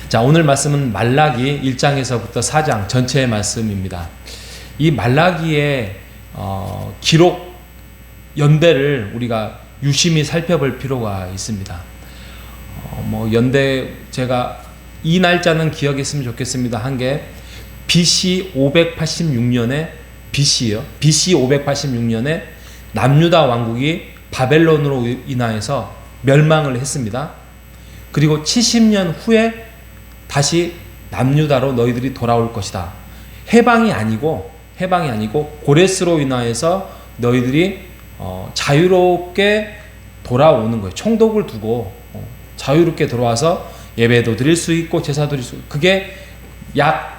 자, 오늘 말씀은 말라기 1장에서부터 4장 전체의 말씀입니다. 이 말라기의 기록 연대를 우리가 유심히 살펴볼 필요가 있습니다. 연대 제가 이 날짜는 기억했으면 좋겠습니다. 한 게 BC 586년에 BC요. BC 586년에 남유다 왕국이 바벨론으로 인하여서 멸망을 했습니다. 그리고 70년 후에 다시 남유다로 너희들이 돌아올 것이다. 해방이 아니고 고레스로 인하여서 너희들이 자유롭게 돌아오는 거예요. 총독을 두고 자유롭게 돌아와서 예배도 드릴 수 있고 제사도 드릴 수 있고, 그게 약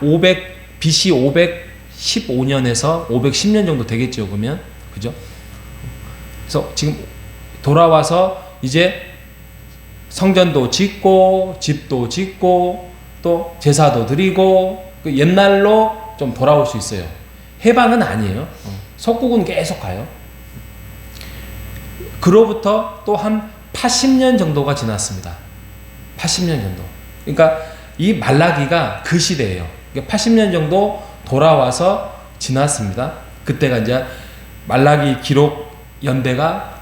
BC 515년에서 510년 정도 되겠죠. 그러면 그죠? 그래서 지금 돌아와서 이제 성전도 짓고 집도 짓고 또 제사도 드리고 옛날로 좀 돌아올 수 있어요. 해방은 아니에요. 속국은 계속 가요. 그로부터 또 한 80년 정도가 지났습니다. 80년 정도. 그러니까 이 말라기가 그 시대예요. 80년 정도 돌아와서 지났습니다. 그때가 이제 말라기 기록 연대가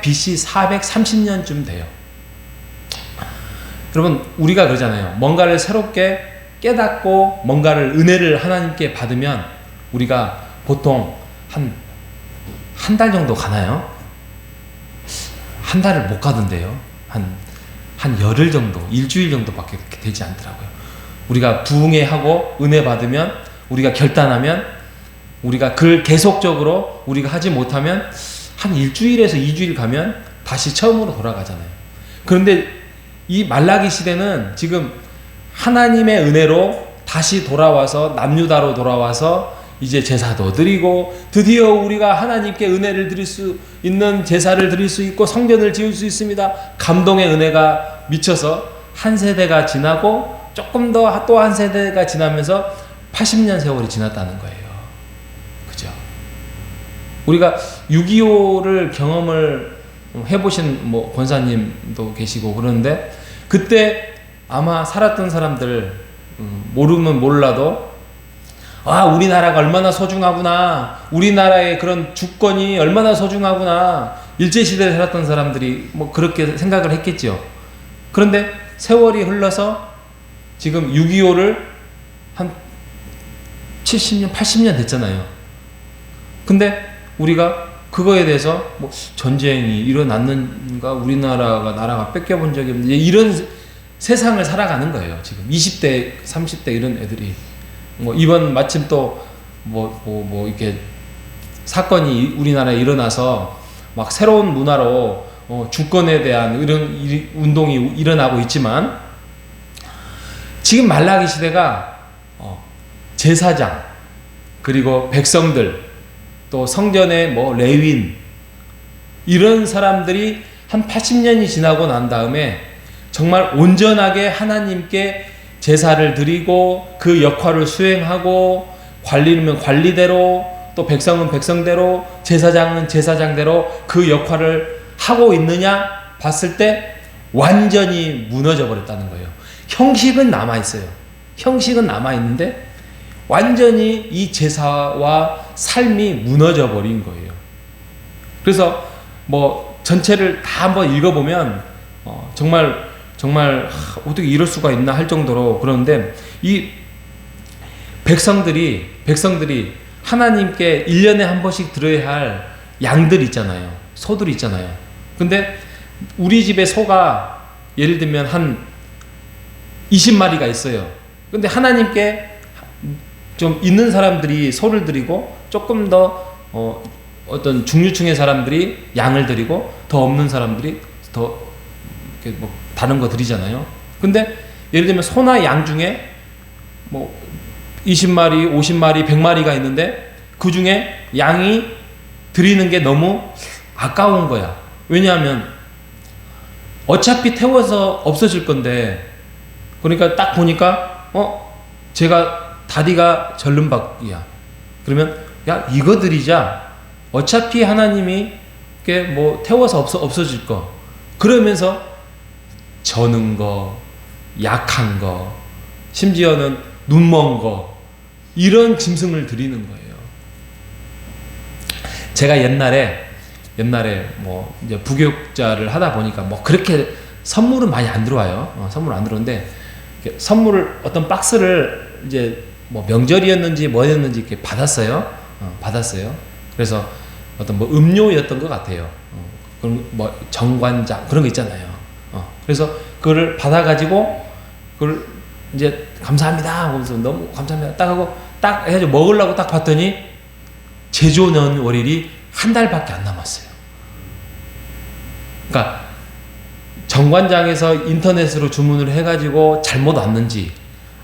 BC 430년쯤 돼요. 여러분, 우리가 그러잖아요. 뭔가를 새롭게 깨닫고 뭔가를 은혜를 하나님께 받으면 우리가 보통 한 달 정도 가나요? 한 달을 못 가던데요. 한 열흘 정도, 일주일 정도밖에 되지 않더라고요. 우리가 부흥회하고 은혜 받으면, 우리가 결단하면, 우리가 그걸 계속적으로 우리가 하지 못하면 한 일주일에서 2주일 가면 다시 처음으로 돌아가잖아요. 그런데 이 말라기 시대는 지금 하나님의 은혜로 다시 돌아와서 남유다로 돌아와서 이제 제사도 드리고 드디어 우리가 하나님께 은혜를 드릴 수 있는 제사를 드릴 수 있고 성전을 지을 수 있습니다. 감동의 은혜가 미쳐서 한 세대가 지나고 조금 더 또 한 세대가 지나면서 80년 세월이 지났다는 거예요. 그죠? 우리가 6.25를 경험을 해보신 권사님도 계시고 그러는데, 그때 아마 살았던 사람들 모르면 몰라도 우리나라가 얼마나 소중하구나, 우리나라의 그런 주권이 얼마나 소중하구나, 일제시대에 살았던 사람들이 그렇게 생각을 했겠죠. 그런데 세월이 흘러서 지금 6.25를 한 70년, 80년 됐잖아요. 근데 우리가 그거에 대해서 전쟁이 일어났는가, 우리나라가 나라가 뺏겨본 적이 없는데, 이런 세상을 살아가는 거예요. 지금 20대, 30대 이런 애들이 이번 마침 또 이렇게 사건이 우리나라에 일어나서 막 새로운 문화로 주권에 대한 이런 운동이 일어나고 있지만, 지금 말라기 시대가 제사장 그리고 백성들 또 성전의 레위인 이런 사람들이 한 80년이 지나고 난 다음에 정말 온전하게 하나님께 제사를 드리고 그 역할을 수행하고, 관리면 관리대로, 또 백성은 백성대로, 제사장은 제사장대로 그 역할을 하고 있느냐 봤을 때 완전히 무너져 버렸다는 거예요. 형식은 남아있어요. 형식은 남아있는데 완전히 이 제사와 삶이 무너져 버린 거예요. 그래서 전체를 다 한번 읽어보면 정말 어떻게 이럴 수가 있나 할 정도로, 그런데 이 백성들이 하나님께 1년에 한 번씩 드려야 할 양들 있잖아요. 소들 있잖아요. 근데 우리 집에 소가 예를 들면 한 20마리가 있어요. 근데 하나님께 좀 있는 사람들이 소를 드리고, 조금 더 어떤 중류층의 사람들이 양을 드리고, 더 없는 사람들이 더 이렇게 다른 거 드리잖아요. 근데 예를 들면 소나 양 중에 20마리, 50마리, 100마리가 있는데 그 중에 양이 드리는 게 너무 아까운 거야. 왜냐하면 어차피 태워서 없어질 건데, 그러니까 딱 보니까 제가 다리가 절름박이야. 그러면 야, 이거 드리자. 어차피 하나님이 태워서 없어질 거. 그러면서 저는 거, 약한 거, 심지어는 눈먼 거, 이런 짐승을 드리는 거예요. 제가 옛날에 뭐 이제 부교육자를 하다 보니까 뭐 그렇게 선물은 많이 안 들어와요. 선물 안 들어오는데 선물을 어떤 박스를 이제 뭐 명절이었는지 뭐였는지 이렇게 받았어요. 받았어요. 그래서 어떤 뭐 음료였던 것 같아요. 그런 뭐 정관장 그런 거 있잖아요. 그래서 그거를 받아가지고 그걸 이제 감사합니다 하면서 너무 감사합니다 딱 하고 딱 해가지고 먹으려고 딱 봤더니 제조년월일이 한 달밖에 안 남았어요. 그러니까 정관장에서 인터넷으로 주문을 해가지고 잘못 왔는지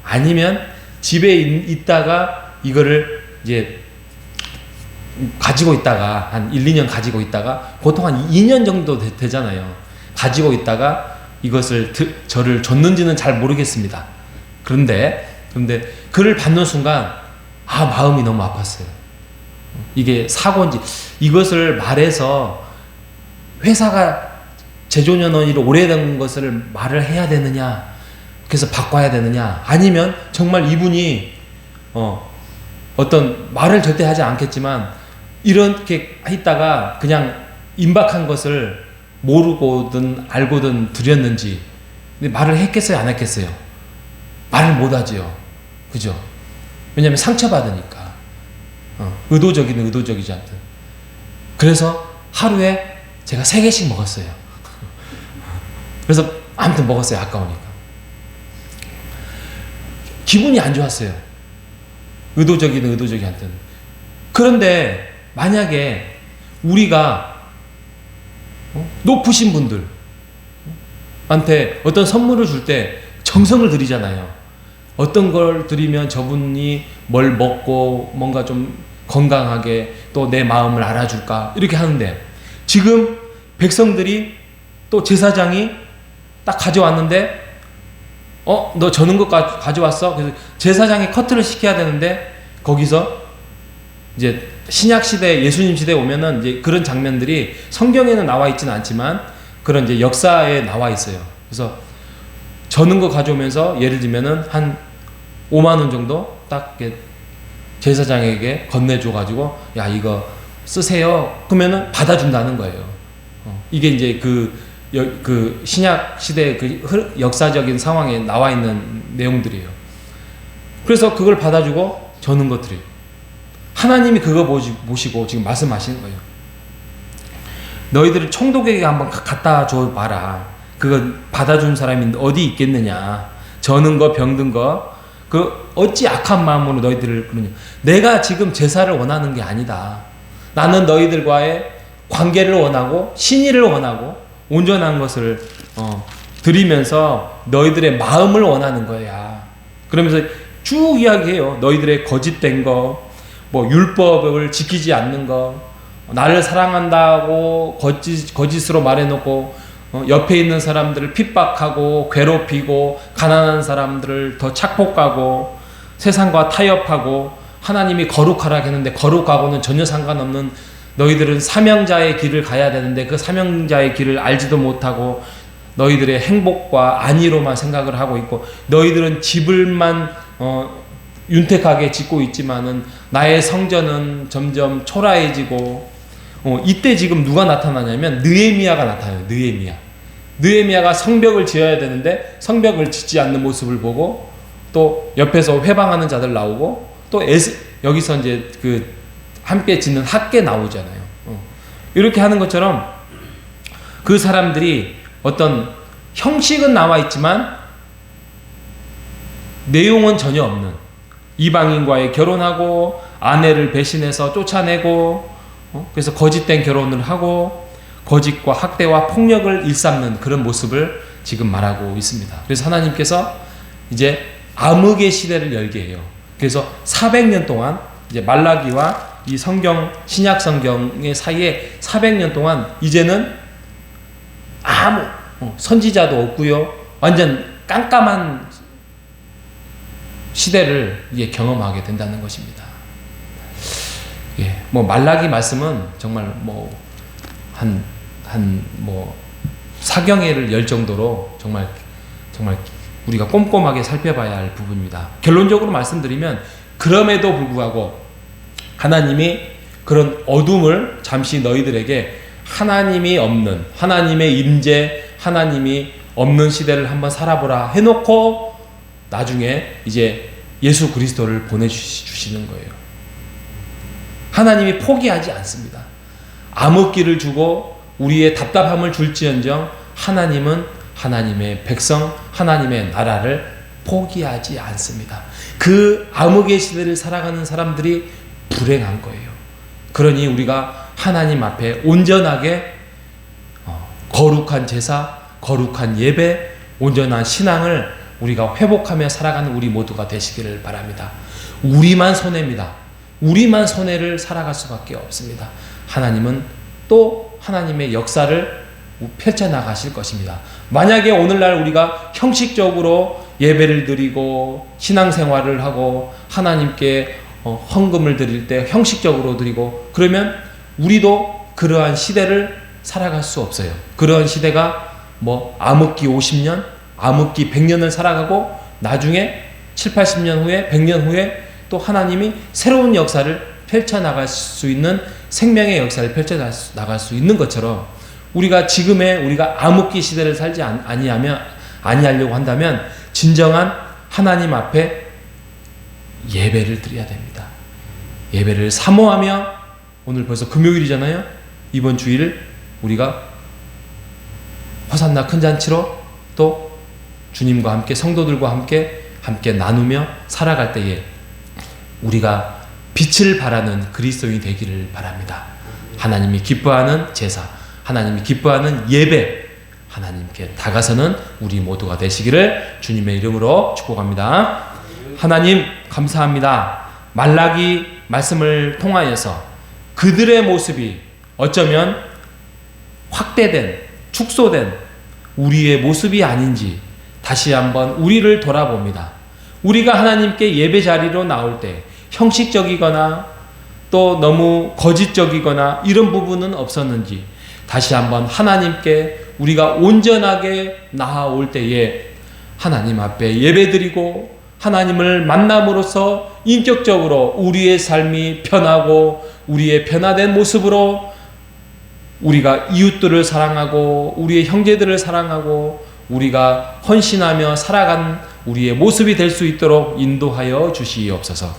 아니면 집에 있다가 이거를 이제 가지고 있다가 한 1, 2년 가지고 있다가 보통 한 2년 정도 되잖아요. 가지고 있다가 이것을 저를 줬는지는 잘 모르겠습니다. 그런데 그를 받는 순간 마음이 너무 아팠어요. 이게 사고인지 이것을 말해서 회사가 제조년원이 오래된 것을 말을 해야 되느냐, 그래서 바꿔야 되느냐, 아니면 정말 이분이 어떤 말을 절대 하지 않겠지만 이렇게 있다가 그냥 임박한 것을 모르고든 알고든 드렸는지. 근데 말을 했겠어요, 안 했겠어요? 말을 못 하지요. 그죠? 왜냐면 상처받으니까. 의도적이든 의도적이지 않든. 그래서 하루에 제가 3개씩 먹었어요. 그래서 아무튼 먹었어요, 아까우니까. 기분이 안 좋았어요. 의도적이든 의도적이지 않든. 그런데 만약에 우리가 높으신 분들한테 어떤 선물을 줄 때 정성을 들이잖아요. 어떤 걸 드리면 저분이 뭘 먹고 뭔가 좀 건강하게 또 내 마음을 알아줄까 이렇게 하는데, 지금 백성들이 또 제사장이 딱 가져왔는데 너 저는 것 가져왔어? 그래서 제사장이 커트를 시켜야 되는데 거기서 이제 신약 시대, 예수님 시대에 오면은 이제 그런 장면들이 성경에는 나와 있지는 않지만 그런 이제 역사에 나와 있어요. 그래서 저는 거 가져오면서 예를 들면은 한 5만 원 정도 딱 제사장에게 건네줘가지고 야 이거 쓰세요. 그러면은 받아준다는 거예요. 이게 이제 그 신약 시대 그 역사적인 상황에 나와 있는 내용들이에요. 그래서 그걸 받아주고 저는 것들이 하나님이 그거 보시고 지금 말씀하시는 거예요. 너희들을 총독에게 한번 갖다 줘 봐라. 그거 받아준 사람이 어디 있겠느냐. 저는 거 병든 거 그 어찌 악한 마음으로 너희들을 그러냐. 내가 지금 제사를 원하는 게 아니다. 나는 너희들과의 관계를 원하고 신의를 원하고 온전한 것을 드리면서 너희들의 마음을 원하는 거야. 그러면서 쭉 이야기해요. 너희들의 거짓된 거, 뭐 율법을 지키지 않는 거, 나를 사랑한다고 거짓으로 말해놓고 옆에 있는 사람들을 핍박하고 괴롭히고 가난한 사람들을 더 착복하고 세상과 타협하고 하나님이 거룩하라 했는데 거룩하고는 전혀 상관없는 너희들은 사명자의 길을 가야 되는데 그 사명자의 길을 알지도 못하고 너희들의 행복과 안위로만 생각을 하고 있고 너희들은 집을만 윤택하게 짓고 있지만은 나의 성전은 점점 초라해지고 이때 지금 누가 나타나냐면 느헤미야가 나타나요. 느헤미야가 성벽을 지어야 되는데 성벽을 짓지 않는 모습을 보고 또 옆에서 회방하는 자들 나오고 또 여기서 이제 그 함께 짓는 학계 나오잖아요. 이렇게 하는 것처럼 그 사람들이 어떤 형식은 나와 있지만 내용은 전혀 없는, 이방인과의 결혼하고 아내를 배신해서 쫓아내고 그래서 거짓된 결혼을 하고 거짓과 학대와 폭력을 일삼는 그런 모습을 지금 말하고 있습니다. 그래서 하나님께서 이제 암흑의 시대를 열게 해요. 그래서 400년 동안 이제 말라기와 이 성경, 신약 성경의 사이에 400년 동안 이제는 아무 선지자도 없고요. 완전 깜깜한 시대를 이제 경험하게 된다는 것입니다. 예, 뭐 말라기 말씀은 정말 뭐 한 뭐 사경회를 열 정도로 정말 우리가 꼼꼼하게 살펴봐야 할 부분입니다. 결론적으로 말씀드리면 그럼에도 불구하고 하나님이 그런 어둠을 잠시 너희들에게 하나님이 없는, 하나님의 임재, 하나님이 없는 시대를 한번 살아보라 해놓고 나중에 이제 예수 그리스도를 보내주시는 거예요. 하나님이 포기하지 않습니다. 암흑기를 주고 우리의 답답함을 줄지언정 하나님은 하나님의 백성, 하나님의 나라를 포기하지 않습니다. 그 암흑의 시대를 살아가는 사람들이 불행한 거예요. 그러니 우리가 하나님 앞에 온전하게 거룩한 제사, 거룩한 예배, 온전한 신앙을 우리가 회복하며 살아가는 우리 모두가 되시기를 바랍니다. 우리만 손해입니다. 우리만 손해를 살아갈 수밖에 없습니다. 하나님은 또 하나님의 역사를 펼쳐나가실 것입니다. 만약에 오늘날 우리가 형식적으로 예배를 드리고 신앙생활을 하고 하나님께 헌금을 드릴 때 형식적으로 드리고 그러면 우리도 그러한 시대를 살아갈 수 없어요. 그러한 시대가 뭐 암흑기 50년, 암흑기 100년을 살아가고 나중에 7, 80년 후에 100년 후에 또 하나님이 새로운 역사를 펼쳐나갈 수 있는 생명의 역사를 펼쳐나갈 수 있는 것처럼 우리가 암흑기 시대를 살지 아니하려고 한다면 진정한 하나님 앞에 예배를 드려야 됩니다. 예배를 사모하며 오늘 벌써 금요일이잖아요. 이번 주일 우리가 호산나 큰 잔치로 또 주님과 함께 성도들과 함께 나누며 살아갈 때에 우리가 빛을 발하는 그리스도인이 되기를 바랍니다. 하나님이 기뻐하는 제사, 하나님이 기뻐하는 예배, 하나님께 다가서는 우리 모두가 되시기를 주님의 이름으로 축복합니다. 하나님 감사합니다. 말라기 말씀을 통하여서 그들의 모습이 어쩌면 확대된, 축소된 우리의 모습이 아닌지 다시 한번 우리를 돌아봅니다. 우리가 하나님께 예배 자리로 나올 때 형식적이거나 또 너무 거짓적이거나 이런 부분은 없었는지 다시 한번 하나님께 우리가 온전하게 나아올 때에 하나님 앞에 예배드리고 하나님을 만남으로써 인격적으로 우리의 삶이 편하고 우리의 변화된 모습으로 우리가 이웃들을 사랑하고 우리의 형제들을 사랑하고 우리가 헌신하며 살아간 우리의 모습이 될 수 있도록 인도하여 주시옵소서.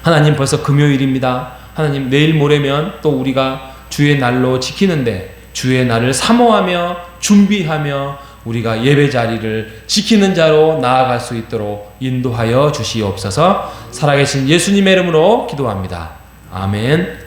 하나님 벌써 금요일입니다. 하나님 내일 모레면 또 우리가 주의 날로 지키는데 주의 날을 사모하며 준비하며 우리가 예배 자리를 지키는 자로 나아갈 수 있도록 인도하여 주시옵소서. 살아계신 예수님의 이름으로 기도합니다. 아멘.